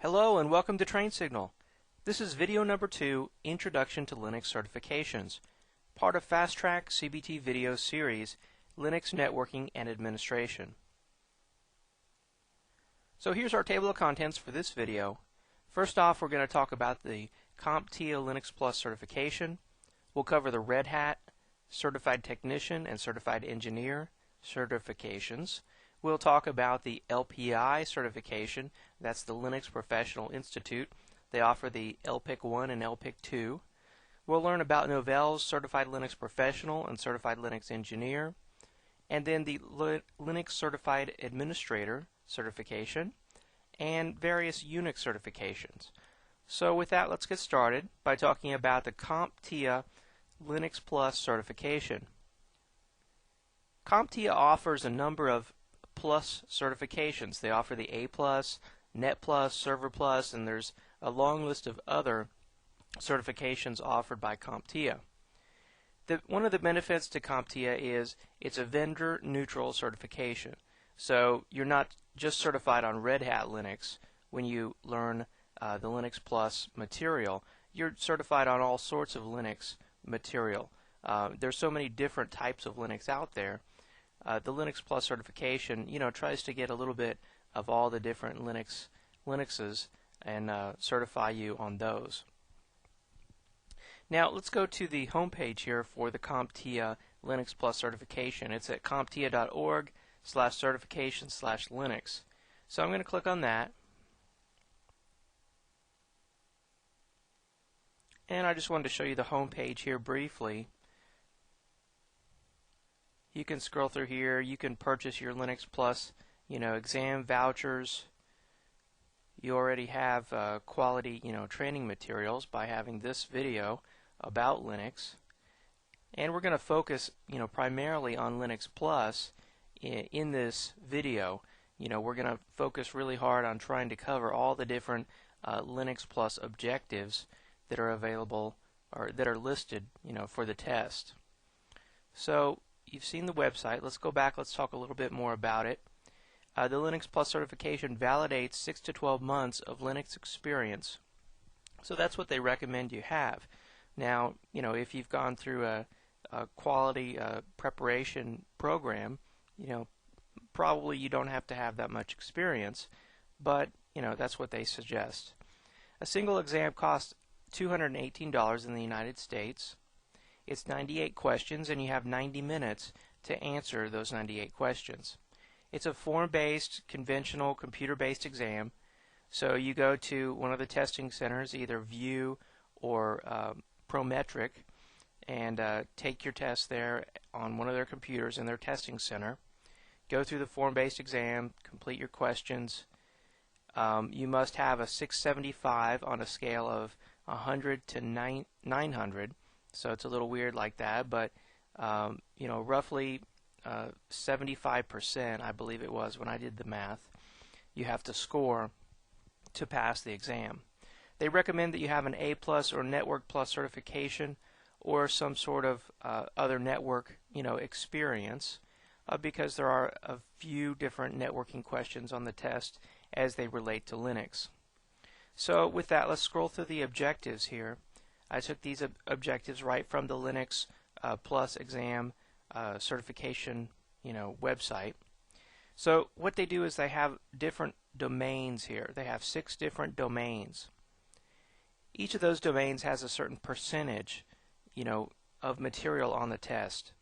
Hello and welcome to Train Signal. This is video number 2, Introduction to Linux Certifications, part of Fast Track CBT video series, Linux Networking and Administration. So here's our table of contents for this video. First off, we're going to talk about the CompTIA Linux Plus certification. We'll cover the Red Hat, Certified Technician, and Certified Engineer certifications. We'll talk about the LPI certification. That's the Linux Professional Institute. They offer the LPIC 1 and LPIC 2. We'll learn about Novell's Certified Linux Professional and Certified Linux Engineer, and then the Linux Certified Administrator certification, and various Unix certifications. So with that, let's get started by talking about the CompTIA Linux Plus certification. CompTIA offers a number of Plus certifications. They offer the A+, Net Plus, Server Plus, and there's a long list of other certifications offered by CompTIA. One of the benefits to CompTIA is it's a vendor-neutral certification. So you're not just certified on Red Hat Linux when you learn the Linux Plus material. You're certified on all sorts of Linux material. There's so many different types of Linux out there. The Linux Plus certification, tries to get a little bit of all the different Linuxes and certify you on those. Now let's go to the home page here for the CompTIA Linux Plus certification. It's at comptia.org/certification/Linux. So I'm going to click on that. And I just wanted to show you the home page here briefly. You can scroll through here. You can purchase your Linux Plus, exam vouchers. You already have quality, training materials by having this video about Linux. And we're going to focus, primarily on Linux Plus in this video. We're going to focus really hard on trying to cover all the different Linux Plus objectives that are available or that are listed, for the test. So you've seen the website. Let's go back. Let's talk a little bit more about it. The Linux Plus certification validates 6 to 12 months of Linux experience. So that's what they recommend you have. Now, if you've gone through a quality preparation program, probably you don't have to have that much experience, but, that's what they suggest. A single exam costs $218 in the United States. It's 98 questions, and you have 90 minutes to answer those 98 questions. It's a form-based, conventional, computer-based exam. So you go to one of the testing centers, either VUE or Prometric, and take your test there on one of their computers in their testing center. Go through the form-based exam, complete your questions. You must have a 675 on a scale of 100 to 900. So it's a little weird like that, but roughly 75%, I believe it was when I did the math, you have to score to pass the exam. They recommend that you have an A+ or Network Plus certification or some sort of other network, experience, because there are a few different networking questions on the test as they relate to Linux. So with that, let's scroll through the objectives here. I took these objectives right from the Linux Plus exam certification, website. So what they do is they have different domains here. They have 6 different domains. Each of those domains has a certain percentage, of material on the test.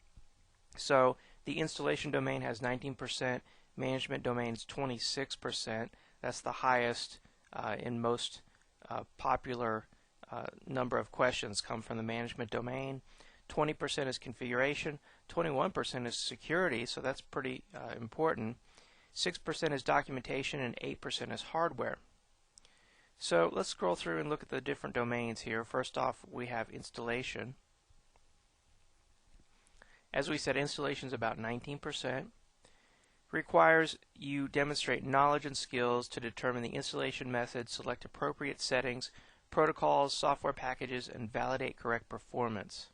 So the installation domain has 19%, management domains 26%. That's the highest in most popular number of questions come from the management domain. 20% is configuration, 21% is security, so that's pretty important. 6% is documentation, and 8% is hardware. So let's scroll through and look at the different domains here. First off, we have installation. As we said, installation is about 19%. Requires you demonstrate knowledge and skills to determine the installation method, select appropriate settings, protocols, software packages, and validate correct performance.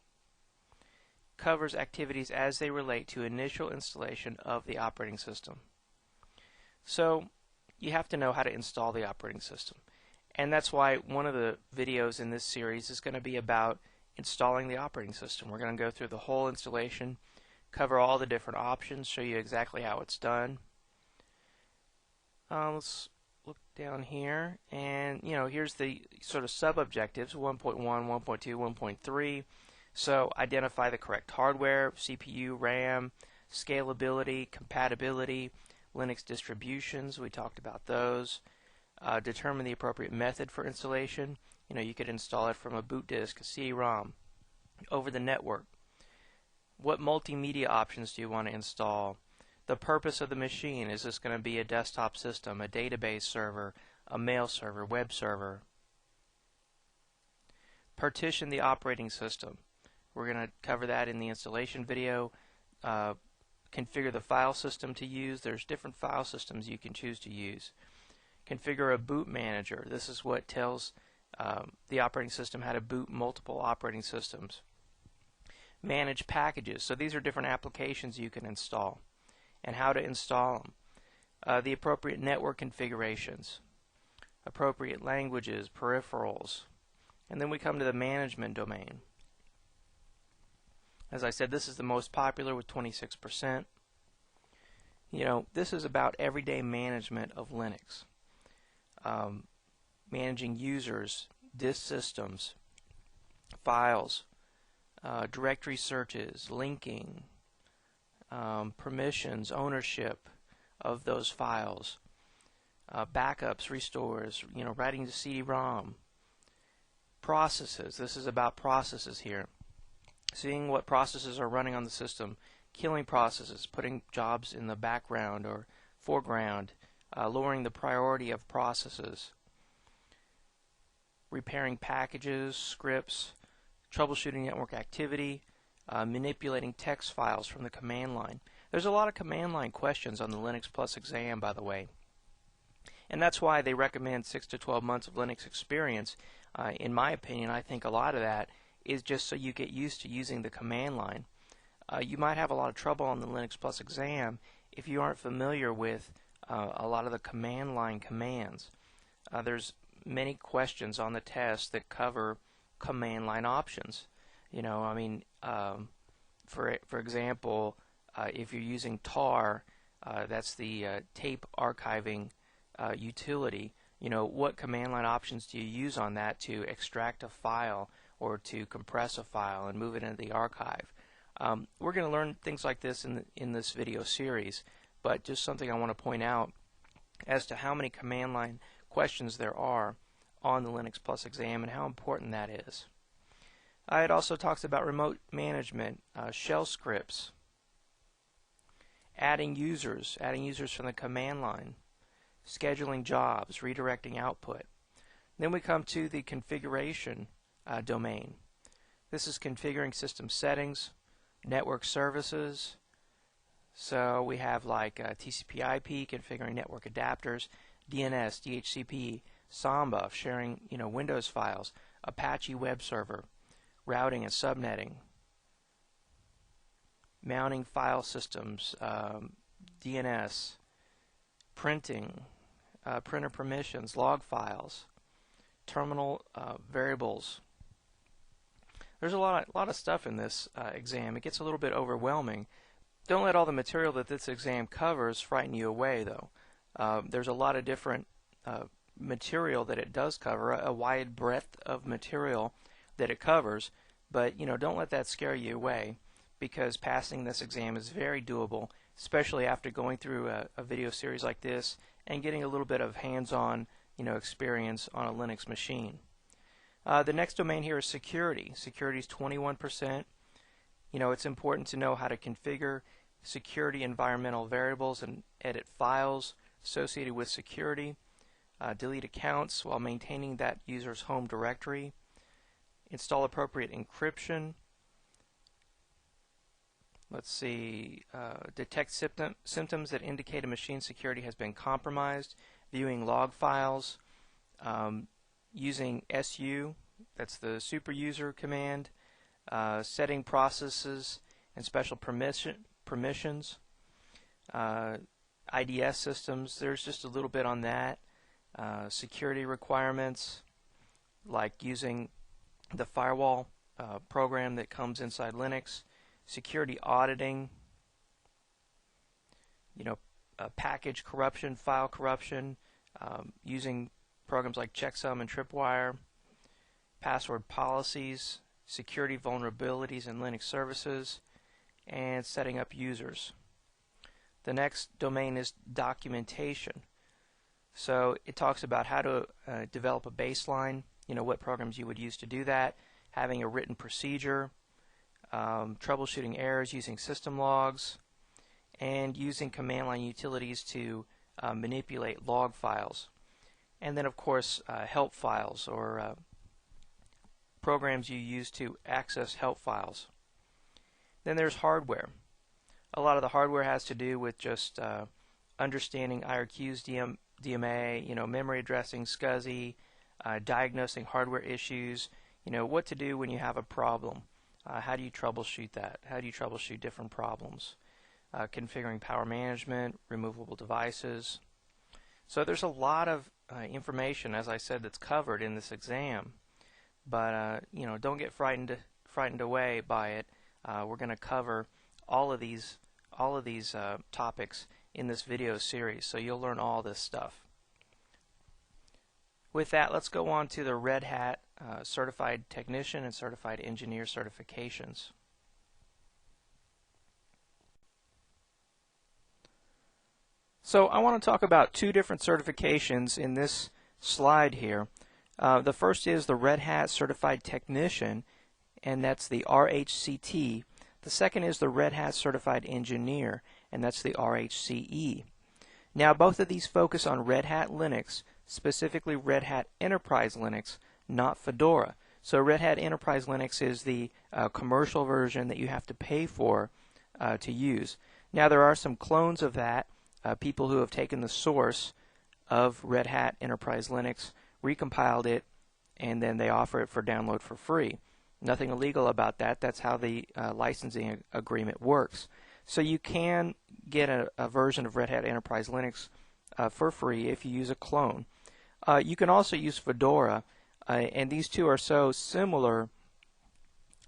Covers activities as they relate to initial installation of the operating system. So you have to know how to install the operating system. And that's why one of the videos in this series is going to be about installing the operating system. We're going to go through the whole installation, cover all the different options, show you exactly how it's done. Let's look down here, and here's the sort of sub-objectives: 1.1, 1.2, 1.3. So identify the correct hardware, CPU, RAM, scalability, compatibility, Linux distributions, we talked about those. Determine the appropriate method for installation. You could install it from a boot disk, a CD-ROM, over the network. What multimedia options do you want to install? The purpose of the machine. Is this going to be a desktop system, a database server, a mail server, web server? Partition the operating system. We're going to cover that in the installation video. Configure the file system to use. There's different file systems you can choose to use. Configure a boot manager. This is what tells the operating system how to boot multiple operating systems. Manage packages. So these are different applications you can install and how to install them. The appropriate network configurations, appropriate languages, peripherals. And then we come to the management domain. As I said, this is the most popular with 26%. This is about everyday management of Linux. Managing users, disk systems, files, directory searches, linking, permissions, ownership of those files, backups, restores, writing to CD-ROM, processes. This is about processes here. Seeing what processes are running on the system, killing processes, putting jobs in the background or foreground, lowering the priority of processes, repairing packages, scripts, troubleshooting network activity, manipulating text files from the command line. There's a lot of command line questions on the Linux Plus exam, by the way. And that's why they recommend 6 to 12 months of Linux experience. In my opinion, I think a lot of that is just so you get used to using the command line. You might have a lot of trouble on the Linux Plus exam if you aren't familiar with a lot of the command line commands. There's many questions on the test that cover command line options. For example, if you're using tar, that's the tape archiving utility. What command line options do you use on that to extract a file or to compress a file and move it into the archive? We're going to learn things like this in this video series, but just something I want to point out as to how many command line questions there are on the Linux Plus exam and how important that is. It also talks about remote management, shell scripts, adding users from the command line, scheduling jobs, redirecting output. Then we come to the configuration domain. This is configuring system settings, network services. So we have like TCP/IP, configuring network adapters, DNS, DHCP, Samba, sharing Windows files, Apache web server, routing and subnetting, mounting file systems, DNS, printing, printer permissions, log files, terminal variables. There's a lot of stuff in this exam. It gets a little bit overwhelming. Don't let all the material that this exam covers frighten you away, though. There's a lot of different material that it does cover, a wide breadth of material that it covers, but don't let that scare you away, because passing this exam is very doable, especially after going through a video series like this and getting a little bit of hands-on experience on a Linux machine. The next domain here is security. Security is 21%. It's important to know how to configure security environmental variables and edit files associated with security, delete accounts while maintaining that user's home directory, install appropriate encryption. Let's see, detect symptoms that indicate a machine security has been compromised, viewing log files, using SU, that's the super user command, setting processes and special permissions, IDS systems. There's just a little bit on that. security requirements, like using the firewall program that comes inside Linux, security auditing, package corruption, file corruption, using programs like Checksum and Tripwire, password policies, security vulnerabilities in Linux services, and setting up users. The next domain is documentation. So it talks about how to develop a baseline, what programs you would use to do that, having a written procedure, troubleshooting errors using system logs, and using command line utilities to manipulate log files. And then, of course, help files, or programs you use to access help files. Then there's hardware. A lot of the hardware has to do with just understanding IRQs, DMA, memory addressing, SCSI, diagnosing hardware issues, what to do when you have a problem. How do you troubleshoot that? How do you troubleshoot different problems? Configuring power management, removable devices. So there's a lot of information, as I said, that's covered in this exam. But don't get frightened away by it. We're going to cover all of these topics in this video series, so you'll learn all this stuff. With that, let's go on to the Red Hat Certified Technician and Certified Engineer certifications. So I want to talk about two different certifications in this slide here. The first is the Red Hat Certified Technician, and that's the RHCT. The second is the Red Hat Certified Engineer, and that's the RHCE. Now, both of these focus on Red Hat Linux, specifically Red Hat Enterprise Linux, not Fedora. So Red Hat Enterprise Linux is the commercial version that you have to pay for to use. Now, there are some clones of that, people who have taken the source of Red Hat Enterprise Linux, recompiled it, and then they offer it for download for free. Nothing illegal about that. That's how the licensing agreement works. So you can get a version of Red Hat Enterprise Linux for free if you use a clone. You can also use Fedora, and these two are so similar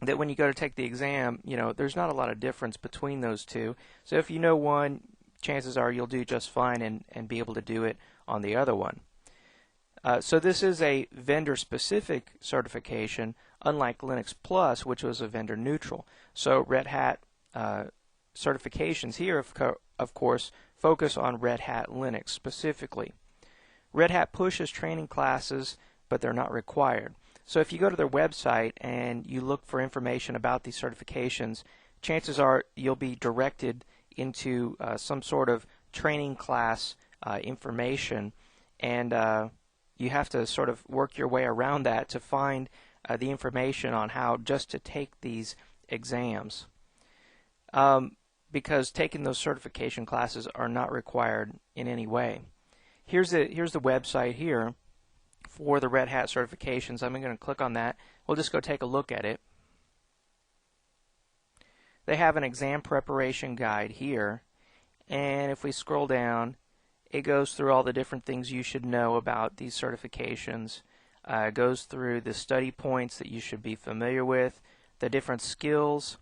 that when you go to take the exam, there's not a lot of difference between those two. So if you know one, chances are you'll do just fine and be able to do it on the other one. So this is a vendor-specific certification, unlike Linux Plus, which was a vendor-neutral. So Red Hat certifications here, of course, focus on Red Hat Linux specifically. Red Hat pushes training classes, but they're not required. So if you go to their website and you look for information about these certifications, chances are you'll be directed into some sort of training class information, and you have to sort of work your way around that to find the information on how just to take these exams. Because taking those certification classes are not required in any way. Here's the website here for the Red Hat certifications. I'm going to click on that. We'll just go take a look at it. They have an exam preparation guide here, and if we scroll down, it goes through all the different things you should know about these certifications. It goes through the study points that you should be familiar with, the different skills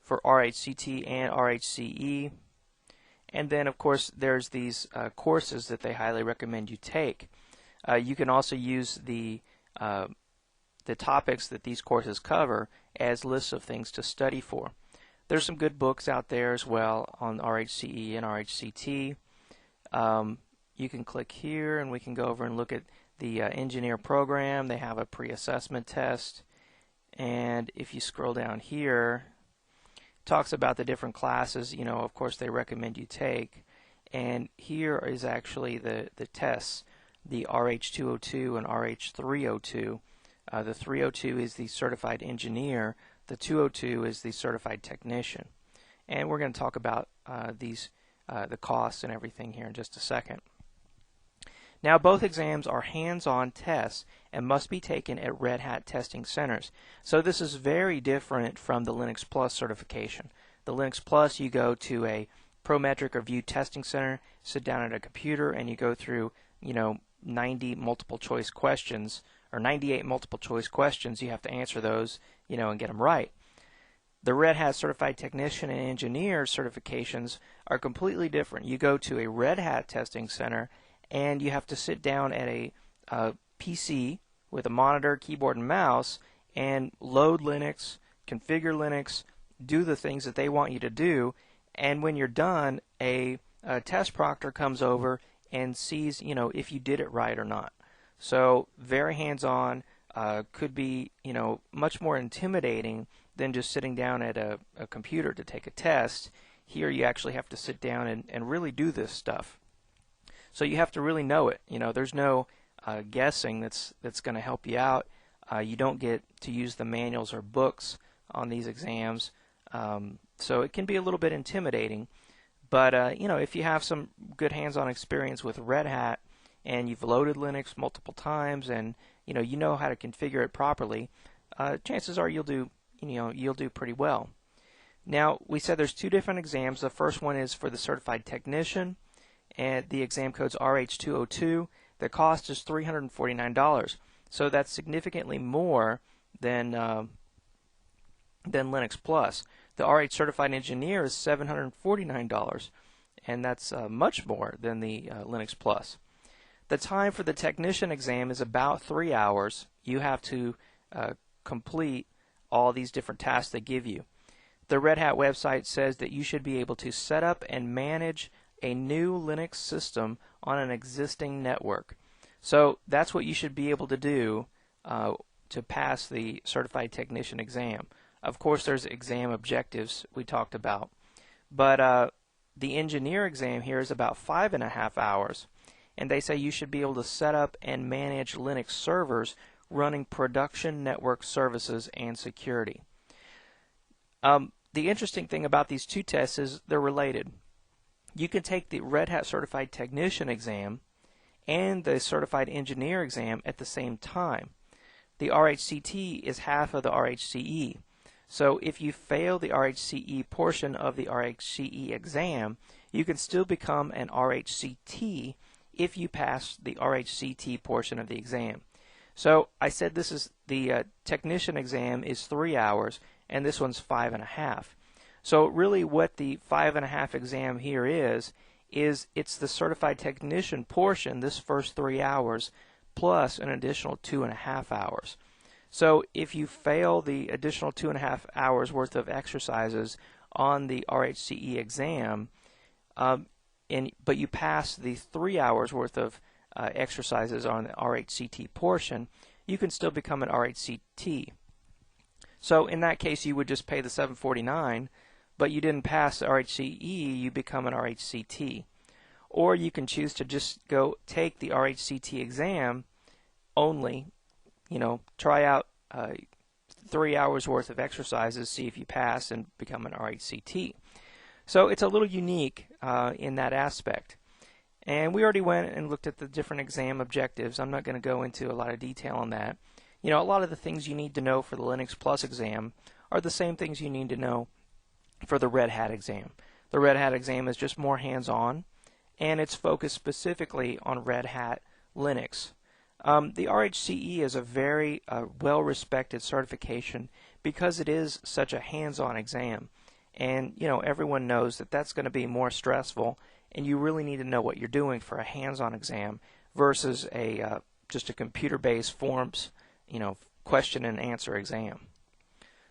for RHCT and RHCE, and then of course there's these courses that they highly recommend you take. You can also use the topics that these courses cover as lists of things to study for. There's some good books out there as well on RHCE and RHCT. You can click here and we can go over and look at the engineer program. They have a pre-assessment test, and if you scroll down here, it talks about the different classes, of course they recommend you take, and here is actually the tests, the RH202 and RH302. The 302 is the certified engineer, the 202 is the certified technician. And we're going to talk about the costs and everything here in just a second. Now, both exams are hands-on tests and must be taken at Red Hat testing centers. So this is very different from the Linux Plus certification. The Linux Plus, you go to a Prometric or View Testing Center, sit down at a computer and you go through, 90 multiple choice questions or 98 multiple choice questions. You have to answer those, and get them right. The Red Hat Certified Technician and Engineer certifications are completely different. You go to a Red Hat testing center and you have to sit down at a PC with a monitor, keyboard, and mouse and load Linux, configure Linux, do the things that they want you to do, and when you're done, a test proctor comes over and sees, if you did it right or not. So very hands-on, could be, much more intimidating than just sitting down at a computer to take a test. Here you actually have to sit down and really do this stuff. So you have to really know it. There's no guessing that's going to help you out. You don't get to use the manuals or books on these exams. So it can be a little bit intimidating. But if you have some good hands-on experience with Red Hat and you've loaded Linux multiple times and you know how to configure it properly, chances are you'll do pretty well. Now, we said there's two different exams. The first one is for the Certified Technician, and the exam code's RH202. The cost is $349. So that's significantly more than Linux Plus. The RH Certified Engineer is $749, and that's much more than the Linux Plus. The time for the technician exam is about 3 hours. You have to complete all these different tasks they give you. The Red Hat website says that you should be able to set up and manage a new Linux system on an existing network. So that's what you should be able to do to pass the Certified Technician exam. Of course, there's exam objectives we talked about. But the engineer exam here is about 5.5 hours. And they say you should be able to set up and manage Linux servers running production network services and security. The interesting thing about these two tests is they're related. You can take the Red Hat Certified Technician exam and the Certified Engineer exam at the same time. The RHCT is half of the RHCE. So if you fail the RHCE portion of the RHCE exam, you can still become an RHCT if you pass the RHCT portion of the exam. So I said this is the technician exam is 3 hours, and this one's 5.5. So really what the 5.5 exam here is it's the certified technician portion, this first 3 hours, plus an additional 2.5 hours. So if you fail the additional 2.5 hours worth of exercises on the RHCE exam, but you pass the 3 hours worth of exercises on the RHCT portion, you can still become an RHCT. So in that case, you would just pay the $749, but you didn't pass the RHCE, you become an RHCT. Or you can choose to just go take the RHCT exam only, try out 3 hours worth of exercises, see if you pass and become an RHCT. So it's a little unique in that aspect. And we already went and looked at the different exam objectives. I'm not going to go into a lot of detail on that. A lot of the things you need to know for the Linux Plus exam are the same things you need to know for the Red Hat exam. The Red Hat exam is just more hands-on, and it's focused specifically on Red Hat Linux. The RHCE is a very well-respected certification because it is such a hands-on exam. And, everyone knows that that's going to be more stressful, and you really need to know what you're doing for a hands-on exam versus just a computer-based forms, question and answer exam.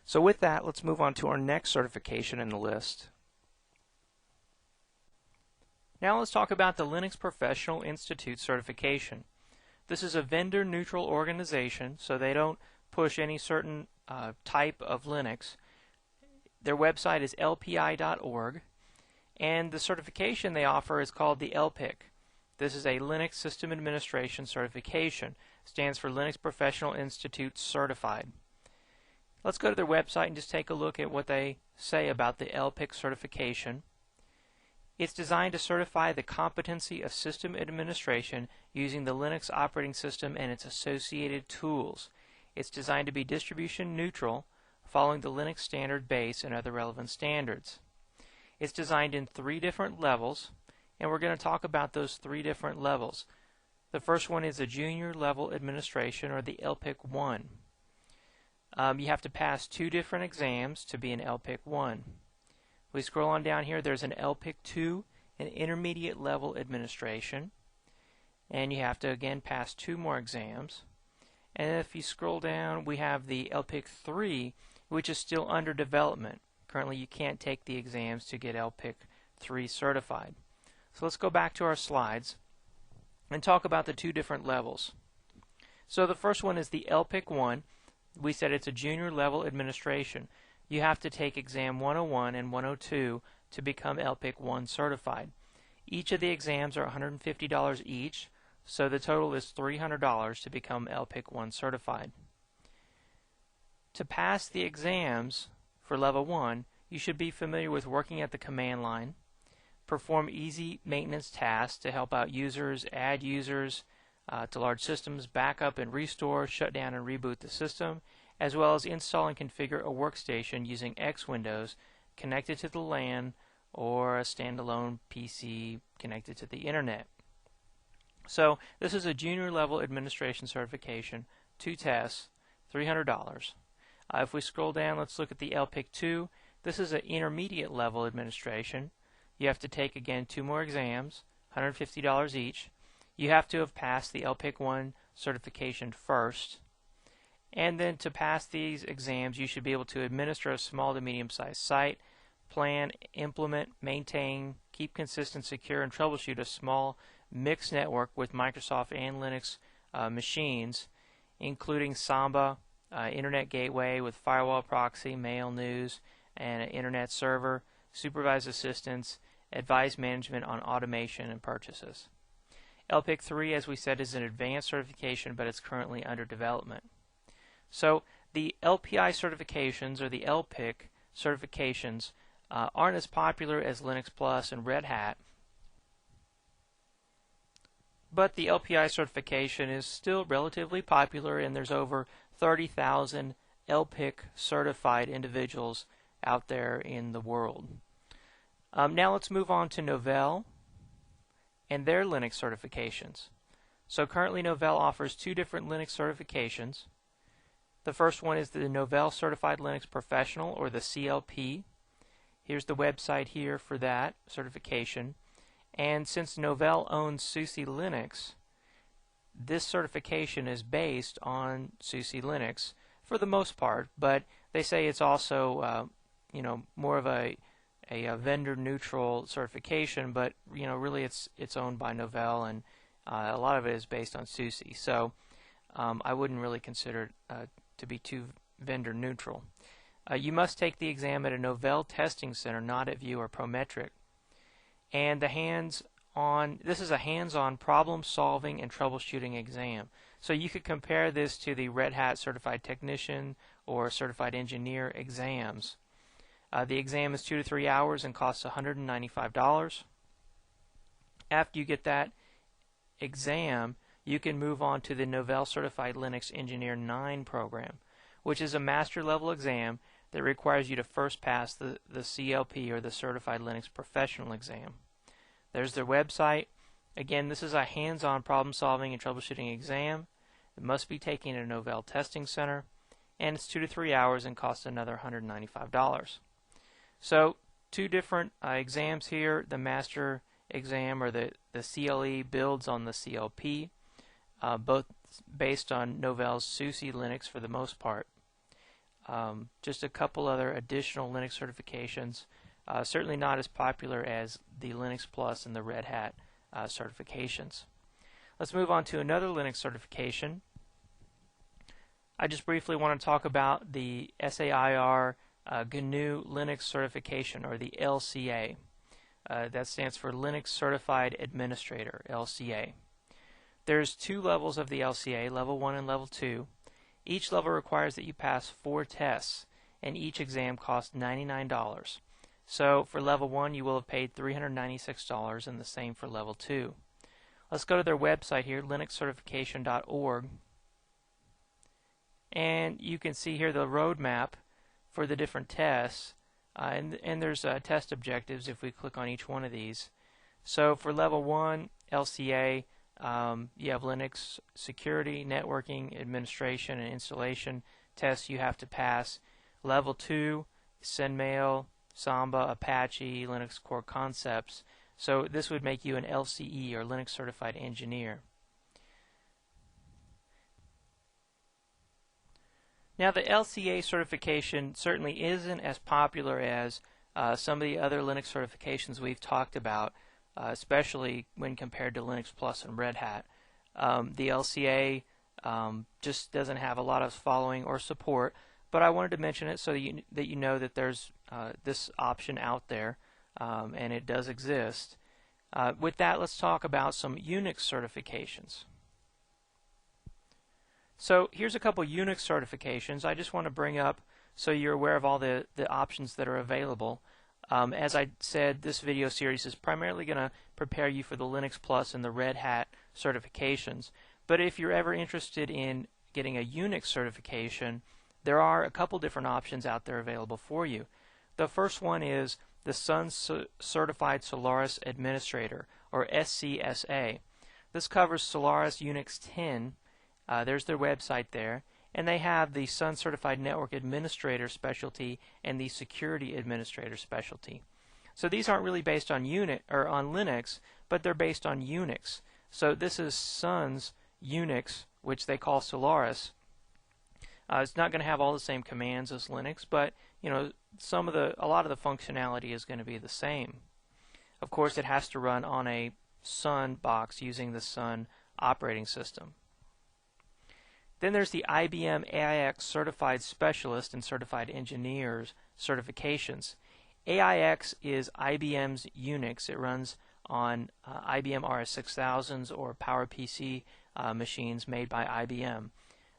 So with that, let's move on to our next certification in the list. Now let's talk about the Linux Professional Institute certification. This is a vendor-neutral organization, so they don't push any certain type of Linux. Their website is lpi.org, and the certification they offer is called the LPIC. This is a Linux System Administration certification. It stands for Linux Professional Institute Certified. Let's go to their website and just take a look at what they say about the LPIC certification. It's designed to certify the competency of system administration using the Linux operating system and its associated tools. It's designed to be distribution neutral, following the Linux standard base and other relevant standards. It's designed in 3 different levels, and we're going to talk about those 3 different levels. The first one is a Junior Level Administration, or the LPIC 1. You have to pass 2 different exams to be an LPIC 1. We scroll on down here, there's an LPIC 2, an Intermediate Level Administration, and you have to again pass 2 more exams. And if you scroll down, we have the LPIC 3, which is still under development. Currently you can't take the exams to get LPIC 3 certified. So let's go back to our slides and talk about the 2 different levels. So the first one is the LPIC 1. We said it's a Junior Level Administration. You have to take exam 101 and 102 to become LPIC 1 certified. Each of the exams are $150 each, so the total is $300 to become LPIC 1 certified. To pass the exams for level 1, you should be familiar with working at the command line, perform easy maintenance tasks to help out users, add users to large systems, back up and restore, shut down and reboot the system, as well as install and configure a workstation using X Windows connected to the LAN or a standalone PC connected to the internet. So this is a Junior Level Administration certification, 2 tests, $300. If we scroll down, let's look at the LPIC 2. This is an Intermediate Level Administration. You have to take again 2 more exams, $150 each. You have to have passed the LPIC 1 certification first. And then to pass these exams, you should be able to administer a small to medium-sized site, plan, implement, maintain, keep consistent, secure, and troubleshoot a small mixed network with Microsoft and Linux machines, including Samba, Internet Gateway with firewall proxy, mail, news, and an Internet server, supervised assistance, advise management on automation and purchases. LPIC 3, as we said, is an advanced certification, but it's currently under development. So the LPI certifications, or the LPIC certifications, aren't as popular as Linux Plus and Red Hat, but the LPI certification is still relatively popular, and there's over 30,000 LPIC certified individuals out there in the world. Now let's move on to Novell and their Linux certifications. So currently Novell offers 2 different Linux certifications. The first one is the Novell Certified Linux Professional, or the CLP. Here's the website here for that certification. And since Novell owns SUSE Linux, this certification is based on SUSE Linux for the most part, but they say it's also more of a vendor neutral certification, but really it's owned by Novell, and a lot of it is based on SUSE. So I wouldn't really consider it to be too vendor neutral. You must take the exam at a Novell testing center, not at View or Prometric. And this is a hands-on problem solving and troubleshooting exam. So you could compare this to the Red Hat Certified Technician or Certified Engineer exams. The exam is 2 to 3 hours and costs $195. After you get that exam, you can move on to the Novell Certified Linux Engineer 9 program, which is a master level exam that requires you to first pass the CLP, or the Certified Linux Professional exam. There's their website. Again, this is a hands-on problem solving and troubleshooting exam. It must be taken at a Novell testing center, and it's 2 to 3 hours and costs another $195. So 2 different exams here. The master exam, or the CLE, builds on the CLP, both based on Novell's SUSE Linux for the most part. Just a couple other additional Linux certifications, certainly not as popular as the Linux Plus and the Red Hat certifications. Let's move on to another Linux certification. I just briefly want to talk about the SAIR GNU Linux certification, or the LCA. That stands for Linux Certified Administrator, LCA. There's 2 levels of the LCA, level 1 and level 2. Each level requires that you pass 4 tests, and each exam costs $99. So for level 1 you will have paid $396, and the same for level 2. Let's go to their website here, linuxcertification.org, and you can see here the roadmap for the different tests. and there's test objectives if we click on each one of these. So for level 1 LCA, you have Linux security, networking, administration, and installation tests you have to pass. Level 2, SendMail, Samba, Apache, Linux Core Concepts. So this would make you an LCE, or Linux Certified Engineer. Now the LCA certification certainly isn't as popular as some of the other Linux certifications we've talked about, especially when compared to Linux Plus and Red Hat. The LCA just doesn't have a lot of following or support, but I wanted to mention it so that you know that there's this option out there, and it does exist. With that, let's talk about some Unix certifications. So here's a couple Unix certifications I just want to bring up so you're aware of all the options that are available. As I said, this video series is primarily going to prepare you for the Linux Plus and the Red Hat certifications. But if you're ever interested in getting a Unix certification, there are a couple different options out there available for you. The first one is the Sun Certified Solaris Administrator, or SCSA. This covers Solaris Unix 10. There's their website there, and they have the Sun Certified Network Administrator specialty and the Security Administrator specialty. So these aren't really based on Linux, but they're based on Unix. So this is Sun's Unix, which they call Solaris. It's not going to have all the same commands as Linux, but you know, a lot of the functionality is going to be the same. Of course, it has to run on a Sun box using the Sun operating system. Then there's the IBM AIX Certified Specialist and Certified Engineers certifications. AIX is IBM's Unix. It runs on IBM RS-6000s or PowerPC machines made by IBM.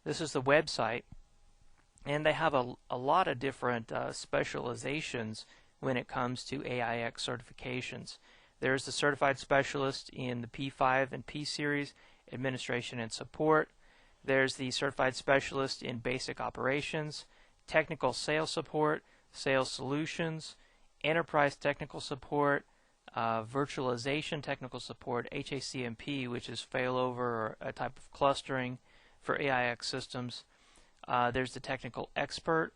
This is the website, and they have a lot of different specializations when it comes to AIX certifications. There's the Certified Specialist in the P5 and P Series, Administration and Support. There's the Certified Specialist in Basic Operations, Technical Sales Support, Sales Solutions, Enterprise Technical Support, Virtualization Technical Support, HACMP, which is failover or a type of clustering for AIX systems. There's the Technical Expert,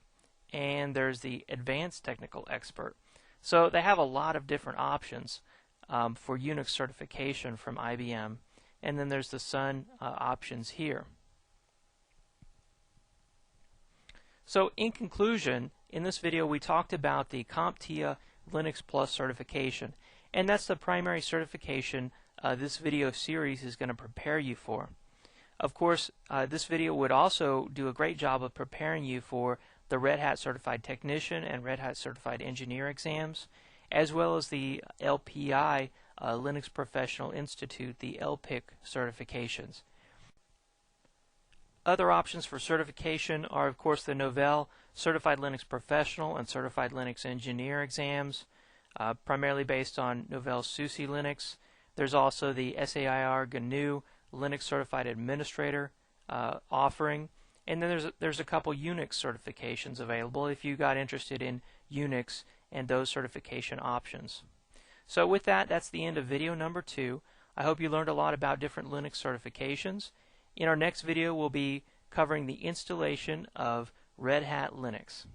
and there's the Advanced Technical Expert. So they have a lot of different options for Unix certification from IBM, and then there's the Sun options here. So in conclusion, in this video we talked about the CompTIA Linux Plus certification, and that's the primary certification this video series is going to prepare you for. Of course, this video would also do a great job of preparing you for the Red Hat Certified Technician and Red Hat Certified Engineer exams, as well as the LPI Linux Professional Institute, the LPIC certifications. Other options for certification are, of course, the Novell Certified Linux Professional and Certified Linux Engineer exams, primarily based on Novell SUSE Linux. There's also the SAIR GNU Linux Certified Administrator offering, and then there's a couple Unix certifications available if you got interested in Unix and those certification options. So with that, that's the end of video number 2. I hope you learned a lot about different Linux certifications. In our next video, we'll be covering the installation of Red Hat Linux.